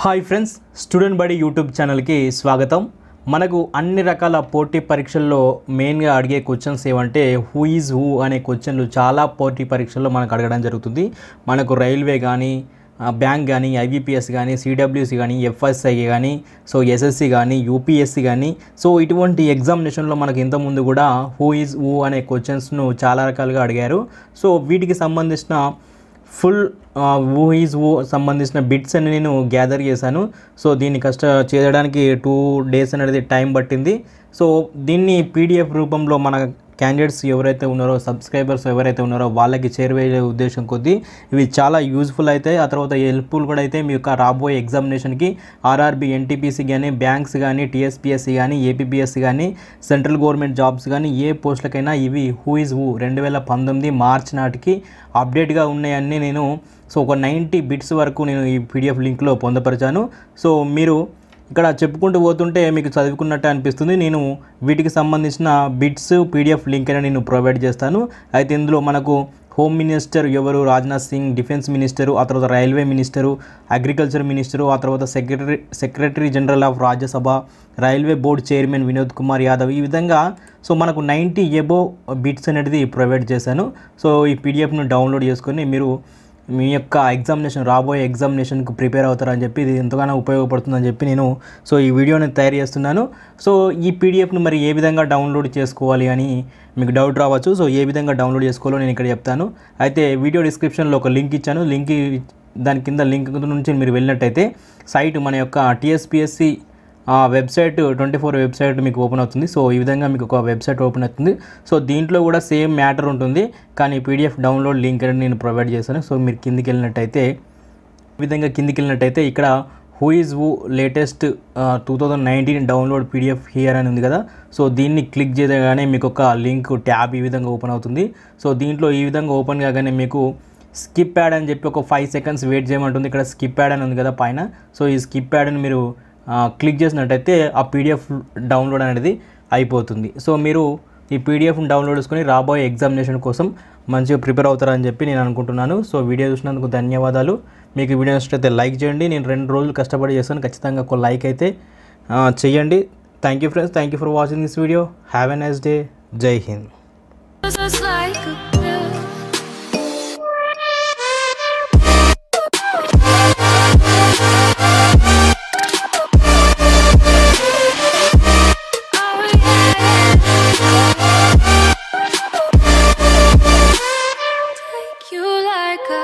Hi friends, student బడి YouTube ఛానల్కి స్వాగతం. మనకు అన్ని రకాల పోటీ పరీక్షల్లో మెయిన్గా అడిగే క్వశ్చన్స్ ఏమంటే హూ ఈజ్ హూ అనే క్వశ్చన్లు చాలా పోటీ పరీక్షల్లో మనకు అడగడం జరుగుతుంది. మనకు రైల్వే కానీ, బ్యాంక్ కానీ, ఐబీపీఎస్ కానీ, సిడబ్ల్యూసి కానీ, ఎఫ్ఎస్ఐ కానీ, సో ఎస్ఎస్సి కానీ, యూపీఎస్సి కానీ, సో ఇటువంటి ఎగ్జామినేషన్లో మనకు ఇంతకుముందు కూడా హూ ఈజ్ హూ అనే క్వశ్చన్స్ను చాలా రకాలుగా అడిగారు. సో వీటికి సంబంధించిన ఫుల్ హూ ఈజ్ హూ సంబంధించిన బిట్స్ అని నేను గ్యాదర్ చేశాను. సో దీన్ని చేయడానికి 2 days అనేది టైం పట్టింది. సో దీన్ని పీడిఎఫ్ రూపంలో మన క్యాండిడేట్స్ ఎవరైతే ఉన్నారో, సబ్స్క్రైబర్స్ ఎవరైతే ఉన్నారో వాళ్ళకి చేరువయ్యే ఉద్దేశం కొద్దీ ఇవి చాలా యూజ్ఫుల్ అయితే, ఆ తర్వాత హెల్ప్ఫుల్ కూడా అయితే మీ యొక్క రాబోయే ఎగ్జామినేషన్కి ఆర్ఆర్బీ, ఎన్టీపీసీ కానీ, బ్యాంక్స్ కానీ, టీఎస్పీఎస్సీ కానీ, ఏపీపీఎస్సీ కానీ, సెంట్రల్ గవర్నమెంట్ జాబ్స్ కానీ ఏ పోస్టులకైనా ఇవి హూ ఈజ్ హూ 2019 మార్చ్ నాటికి అప్డేట్గా ఉన్నాయని నేను ఒక 90 బిట్స్ వరకు నేను ఈ పీడిఎఫ్ లింక్లో పొందపరిచాను. సో మీరు ఇక్కడ చెప్పుకుంటూ పోతుంటే మీకు చదువుకున్నట్టే అనిపిస్తుంది. నేను వీటికి సంబంధించిన బిట్స్ పీడిఎఫ్ లింక్ అని నేను ప్రొవైడ్ చేస్తాను. అయితే ఇందులో మనకు హోమ్ మినిస్టర్ ఎవరు, రాజ్నాథ్ సింగ్, డిఫెన్స్ మినిస్టరు, ఆ తర్వాత రైల్వే మినిస్టరు, అగ్రికల్చర్ మినిస్టరు, ఆ తర్వాత secretary general of Rajya Sabha, railway board chairman Vinod Kumar Yadav, ఈ విధంగా మనకు 90 అబోవ్ బిట్స్ అనేది ప్రొవైడ్ చేశాను. సో ఈ పీడిఎఫ్ను డౌన్లోడ్ చేసుకొని మీరు మీ యొక్క రాబోయే ఎగ్జామినేషన్కి ప్రిపేర్ అవుతారని చెప్పి, ఇది ఎంతగానో ఉపయోగపడుతుందని చెప్పి నేను ఈ వీడియోని తయారు చేస్తున్నాను. సో ఈ పీడిఎఫ్ను మరి ఏ విధంగా డౌన్లోడ్ చేసుకోవాలి అని మీకు డౌట్ రావచ్చు. సో ఏ విధంగా డౌన్లోడ్ చేసుకోవాలో నేను ఇక్కడ చెప్తాను. అయితే వీడియో డిస్క్రిప్షన్లో ఒక లింక్ ఇచ్చాను. దాని కింద లింక్ నుంచి మీరు వెళ్ళినట్టయితే సైట్ మన యొక్క టీఎస్పీఎస్సీ వెబ్సైట్ 24 వెబ్సైట్ మీకు ఓపెన్ అవుతుంది. సో ఈ విధంగా మీకు ఒక వెబ్సైట్ ఓపెన్ అవుతుంది. సో దీంట్లో కూడా సేమ్ మ్యాటర్ ఉంటుంది, కానీ పీడిఎఫ్ డౌన్లోడ్ లింక్ అని నేను ప్రొవైడ్ చేశాను. సో మీరు కిందికి వెళ్ళినట్టయితే ఇక్కడ who is who latest 2019 download PDF here అని ఉంది కదా. సో దీన్ని క్లిక్ చేయగానే మీకు ఒక లింక్ ట్యాబ్ ఈ విధంగా ఓపెన్ అవుతుంది. సో దీంట్లో ఈ విధంగా ఓపెన్ కాగానే మీకు స్కిప్ యాడ్ అని చెప్పి ఒక 5 seconds వెయిట్ చేయమంటుంది. ఇక్కడ స్కిప్ యాడ్ అని ఉంది కదా పైన. సో ఈ స్కిప్ యాడ్ని మీరు క్లిక్ చేసినట్టయితే ఆ పీడిఎఫ్ డౌన్లోడ్ అనేది అయిపోతుంది. సో మీరు ఈ పీడిఎఫ్ని డౌన్లోడ్ చేసుకొని రాబోయే ఎగ్జామినేషన్ కోసం మంచిగా ప్రిపేర్ అవుతారని చెప్పి నేను అనుకుంటున్నాను. సో వీడియో చూసినందుకు ధన్యవాదాలు. మీకు వీడియో నచ్చితే లైక్ చేయండి. నేను 2 రోజులు కష్టపడి చేస్తాను, ఖచ్చితంగా ఒక లైక్ అయితే చేయండి. Thank you friends, thank you for watching this video. Have a nice day. జై హింద్. You like a